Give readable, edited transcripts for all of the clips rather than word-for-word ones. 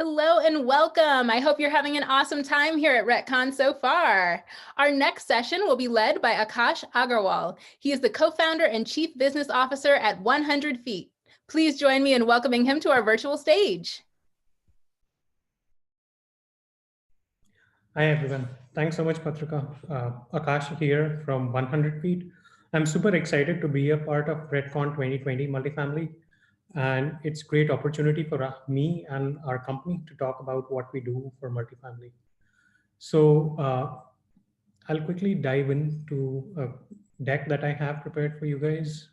Hello and welcome. I hope you're having an awesome time here at RETCON so far. Our next session will be led by Akash Agarwal. He is the co-founder and chief business officer at 100 Feet. Please join me in welcoming him to our virtual stage. Hi, everyone. Thanks so much, Patrika. Akash here from 100 Feet. I'm super excited to be a part of RETCON 2020 Multifamily. And it's a great opportunity for me and our company to talk about what we do for multifamily. So I'll quickly dive into a deck that I have prepared for you guys.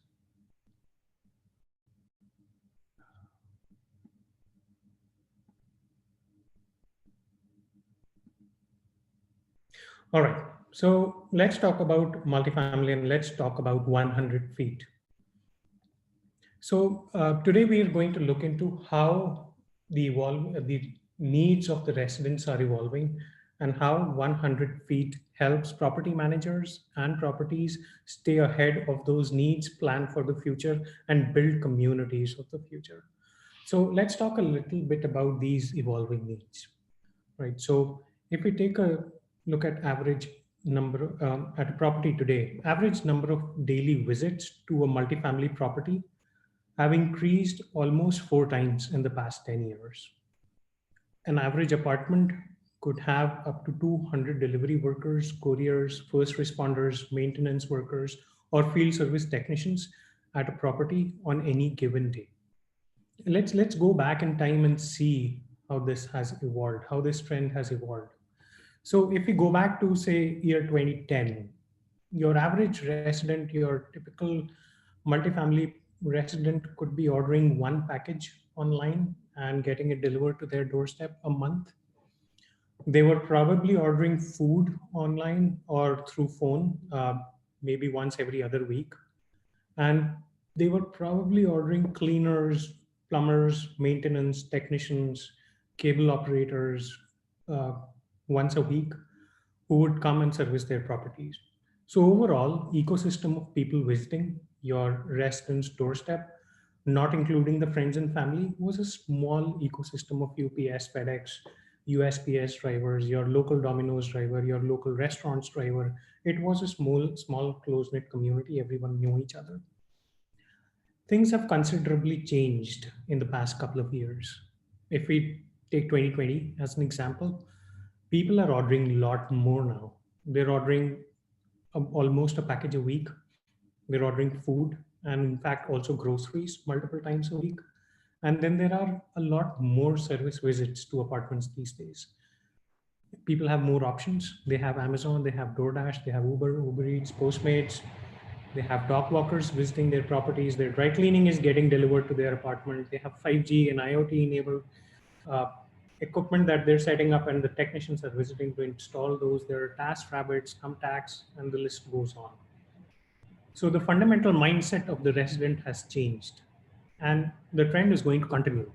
All right, so let's talk about multifamily and let's talk about 100 feet. So today we are going to look into how the needs of the residents are evolving and how 100 feet helps property managers and properties stay ahead of those needs, plan for the future, and build communities of the future. So let's talk a little bit about these evolving needs, right? So if we take a look at average number at a property today, average number of daily visits to a multifamily property have increased almost 4 times in the past 10 years. An average apartment could have up to 200 delivery workers, couriers, first responders, maintenance workers, or field service technicians at a property on any given day. Let's go back in time and see how this has evolved, how this trend has evolved. So if we go back to say year 2010, your average resident, your typical multifamily resident could be ordering one package online and getting it delivered to their doorstep a month. They were probably ordering food online or through phone, maybe once every other week. And they were probably ordering cleaners, plumbers, maintenance technicians, cable operators uh, once a week who would come and service their properties. So overall, ecosystem of people visiting your residence doorstep, not including the friends and family, was a small ecosystem of UPS, FedEx, USPS drivers, your local Domino's driver, your local restaurants driver. It was a small close-knit community. Everyone knew each other. Things have considerably changed in the past couple of years. If we take 2020 as an example, people are ordering a lot more now. They're ordering almost a package a week. They're ordering food and, in fact, also groceries multiple times a week. And then there are a lot more service visits to apartments these days. People have more options. They have Amazon, they have DoorDash, they have Uber Eats, Postmates. They have dog walkers visiting their properties. Their dry cleaning is getting delivered to their apartment. They have 5G and IoT enabled uh, equipment that they're setting up, and the technicians are visiting to install those. There are task rabbits, thumbtacks, and the list goes on. So the fundamental mindset of the resident has changed, and the trend is going to continue.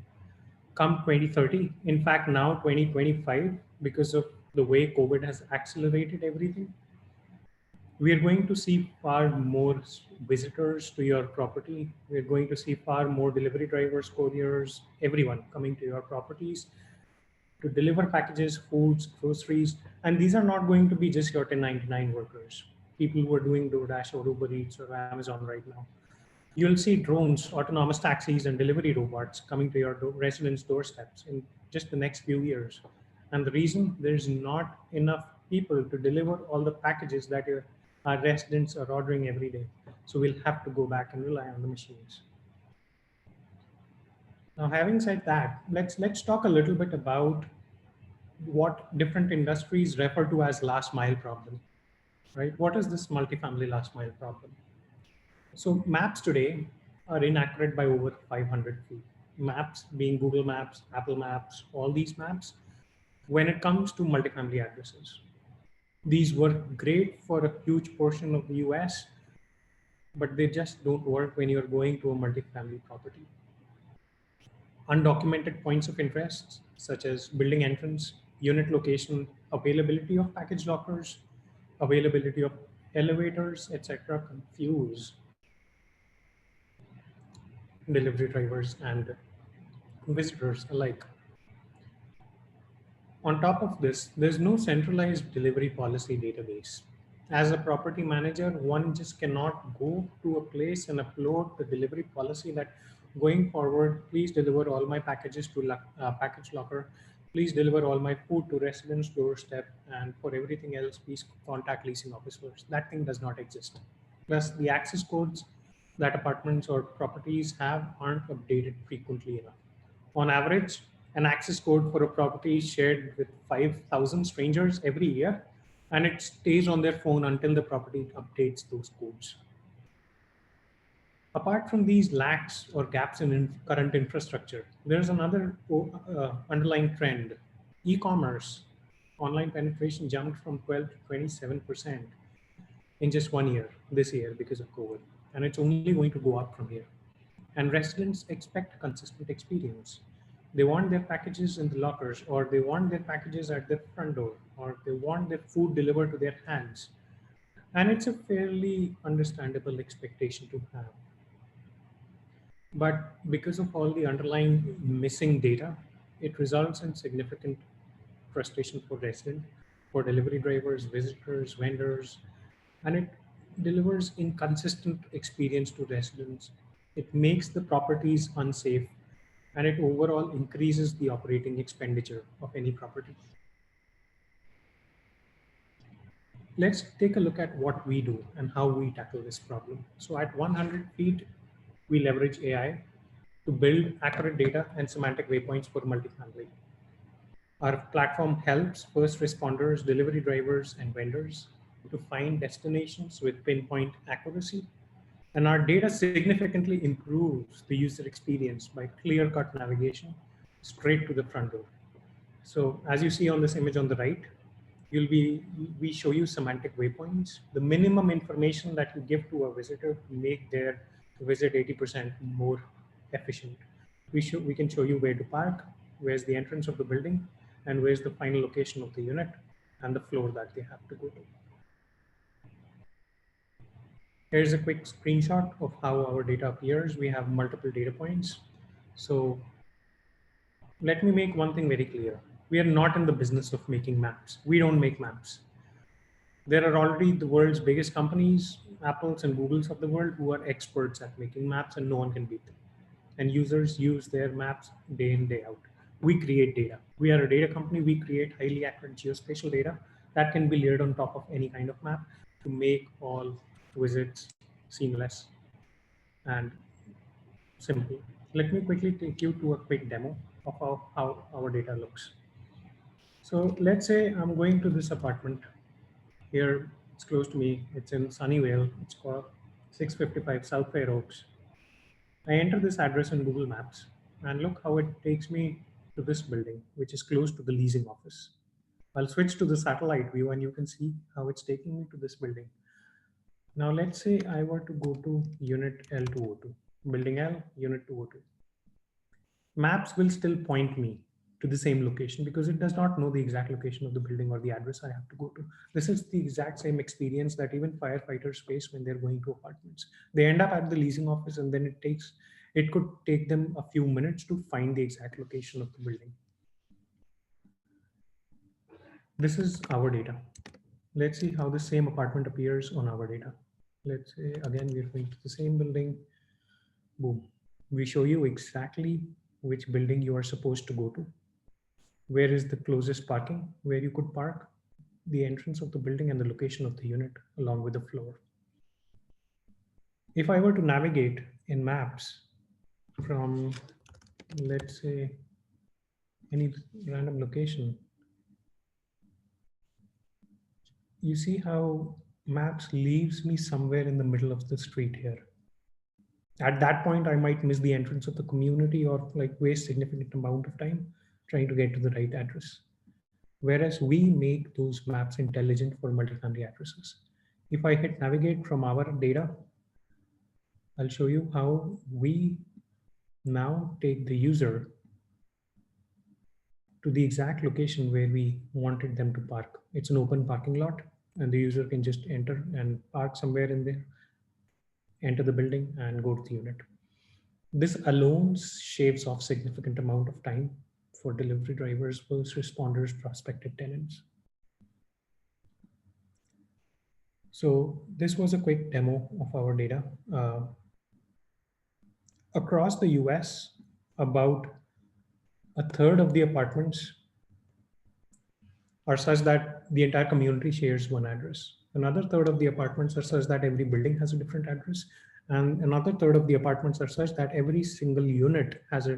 Come 2030, in fact, now 2025, because of the way COVID has accelerated everything, we are going to see far more visitors to your property. We're going to see far more delivery drivers, couriers, everyone coming to your properties to deliver packages, foods, groceries. And these are not going to be just your 1099 workers, people who are doing DoorDash or Uber Eats or Amazon right now. You'll see drones, autonomous taxis, and delivery robots coming to your residence doorsteps in just the next few years. And the reason, there's not enough people to deliver all the packages that our residents are ordering every day. So we'll have to go back and rely on the machines. Now, having said that, let's talk a little bit about what different industries refer to as last mile problem, right? What is this multifamily last mile problem? So maps today are inaccurate by over 500 feet. Maps being Google Maps, Apple Maps, all these maps, when it comes to multifamily addresses. These work great for a huge portion of the US, but they just don't work when you're going to a multifamily property. Undocumented points of interest, such as building entrance, unit location, availability of package lockers, availability of elevators, etc., confuse delivery drivers and visitors alike. On top of this, there's no centralized delivery policy database. As a property manager, one just cannot go to a place and upload the delivery policy that going forward, please deliver all my packages to package locker, please deliver all my food to residence doorstep, and for everything else, please contact leasing officers. That thing does not exist. Plus, the access codes that apartments or properties have aren't updated frequently enough. On average, an access code for a property is shared with 5,000 strangers every year, and it stays on their phone until the property updates those codes. Apart from these lacks or gaps in current infrastructure, there's another underlying trend. E-commerce, online penetration jumped from 12 to 27% in just 1 year, this year because of COVID. And it's only going to go up from here. And residents expect consistent experience. They want their packages in the lockers, or they want their packages at their front door, or they want their food delivered to their hands. And it's a fairly understandable expectation to have. But because of all the underlying missing data, it results in significant frustration for residents, for delivery drivers, visitors, vendors, and it delivers inconsistent experience to residents. It makes the properties unsafe, and it overall increases the operating expenditure of any property. Let's take a look at what we do and how we tackle this problem. So at 100 feet, we leverage AI to build accurate data and semantic waypoints for multifamily. Our platform helps first responders, delivery drivers, and vendors to find destinations with pinpoint accuracy. And our data significantly improves the user experience by clear-cut navigation straight to the front door. So as you see on this image on the right, we show you semantic waypoints, the minimum information that you give to a visitor to make their visit 80% more efficient. We can show you where to park, where's the entrance of the building, and where's the final location of the unit and the floor that they have to go to. Here's a quick screenshot of how our data appears. We have multiple data points. So let me make one thing very clear. We are not in the business of making maps. We don't make maps. There are already the world's biggest companies, Apples and Googles of the world, who are experts at making maps, and no one can beat them. And users use their maps day in, day out. We create data. We are a data company. We create highly accurate geospatial data that can be layered on top of any kind of map to make all visits seamless and simple. Let me quickly take you to a quick demo of how our data looks. So let's say I'm going to this apartment here. It's close to me. It's in Sunnyvale. It's called 655 South Fair Oaks. I enter this address in Google Maps, and look how it takes me to this building, which is close to the leasing office. I'll switch to the satellite view, and you can see how it's taking me to this building. Now let's say I were to go to unit L202, building L, unit 202. Maps will still point me to the same location because it does not know the exact location of the building or the address I have to go to. This is the exact same experience that even firefighters face when they're going to apartments. They end up at the leasing office, and then it could take them a few minutes to find the exact location of the building. This is our data. Let's see how the same apartment appears on our data. Let's say, again, we're going to the same building. Boom. We show you exactly which building you are supposed to go to. Where is the closest parking, where you could park, the entrance of the building, and the location of the unit, along with the floor. If I were to navigate in maps from, let's say, any random location, you see how maps leaves me somewhere in the middle of the street here. At that point, I might miss the entrance of the community or like waste significant amount of time trying to get to the right address. Whereas we make those maps intelligent for multifamily addresses. If I hit navigate from our data, I'll show you how we now take the user to the exact location where we wanted them to park. It's an open parking lot, and the user can just enter and park somewhere in there, enter the building, and go to the unit. This alone shaves off significant amount of time for delivery drivers, first responders, prospective tenants. So this was a quick demo of our data. Across the US, about a third of the apartments are such that the entire community shares one address. Another third of the apartments are such that every building has a different address. And another third of the apartments are such that every single unit has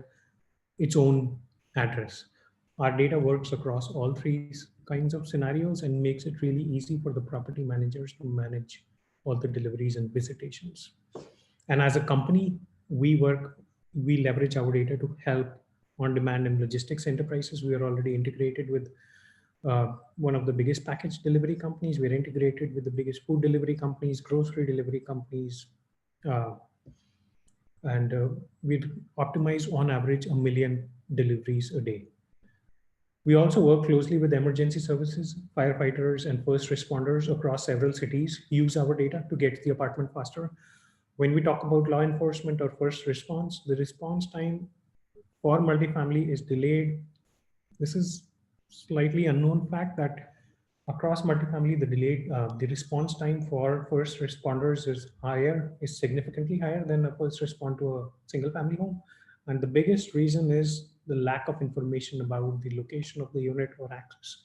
its own address. Our data works across all three kinds of scenarios and makes it really easy for the property managers to manage all the deliveries and visitations. And as a company, we leverage our data to help on-demand and logistics enterprises. We are already integrated with one of the biggest package delivery companies. We're integrated with the biggest food delivery companies, grocery delivery companies, and we optimize on average 1 million deliveries a day. We also work closely with emergency services, firefighters, and first responders across several cities use our data to get to the apartment faster. When we talk about law enforcement or first response, the response time for multifamily is delayed. This is slightly unknown fact that across multifamily, the response time for first responders is significantly higher than a first respond to a single family home. And the biggest reason is the lack of information about the location of the unit or access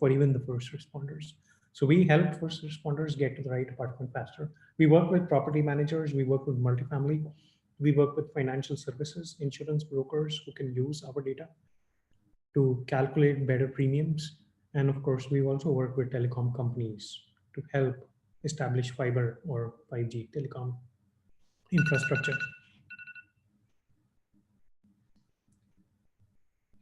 for even the first responders. So we help first responders get to the right apartment faster. We work with property managers, we work with multifamily, we work with financial services, insurance brokers who can use our data to calculate better premiums. And of course, we also work with telecom companies to help establish fiber or 5G telecom infrastructure.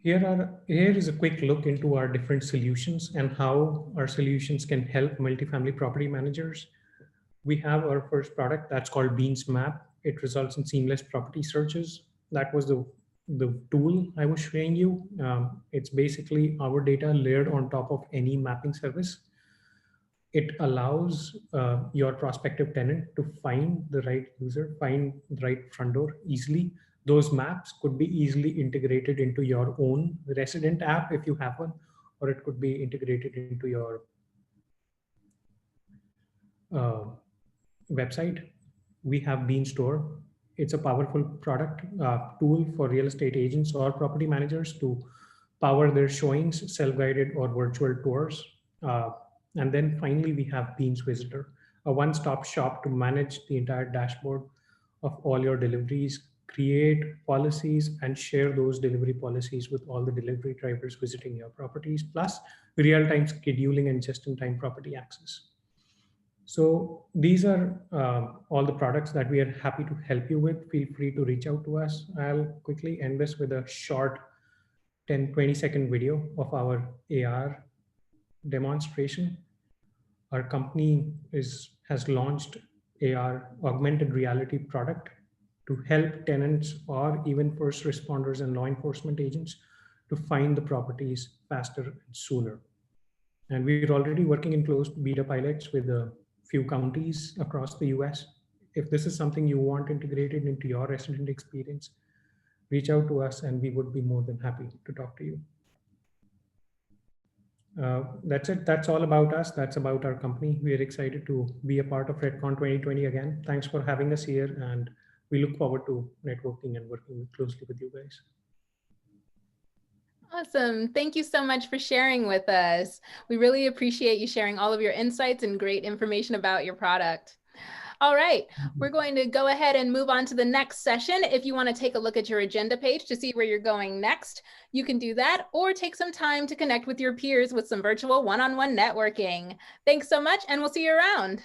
Here is a quick look into our different solutions and how our solutions can help multifamily property managers. We have our first product that's called Beans Map. It results in seamless property searches. That was the tool I was showing you. It's basically our data layered on top of any mapping service. It allows your prospective tenant to find the right user, find the right front door easily. Those maps could be easily integrated into your own resident app if you have one, or it could be integrated into your website. We have Bean Store. It's a powerful product tool for real estate agents or property managers to power their showings, self-guided or virtual tours. And then finally, we have Beans Visitor, a one-stop shop to manage the entire dashboard of all your deliveries, create policies, and share those delivery policies with all the delivery drivers visiting your properties, plus real-time scheduling and just-in-time property access. So these are all the products that we are happy to help you with. Feel free to reach out to us. I'll quickly end this with a short 10-20 second video of our AR demonstration. Our company has launched AR augmented reality product to help tenants or even first responders and law enforcement agents to find the properties faster and sooner. And we're already working in closed beta pilots with a few counties across the US. If this is something you want integrated into your resident experience, reach out to us and we would be more than happy to talk to you. That's it. That's all about us. That's about our company. We are excited to be a part of RETCON 2020 again. Thanks for having us here, and we look forward to networking and working closely with you guys. Awesome. Thank you so much for sharing with us. We really appreciate you sharing all of your insights and great information about your product. All right, we're going to go ahead and move on to the next session. If you want to take a look at your agenda page to see where you're going next, you can do that, or take some time to connect with your peers with some virtual one-on-one networking. Thanks so much, and we'll see you around.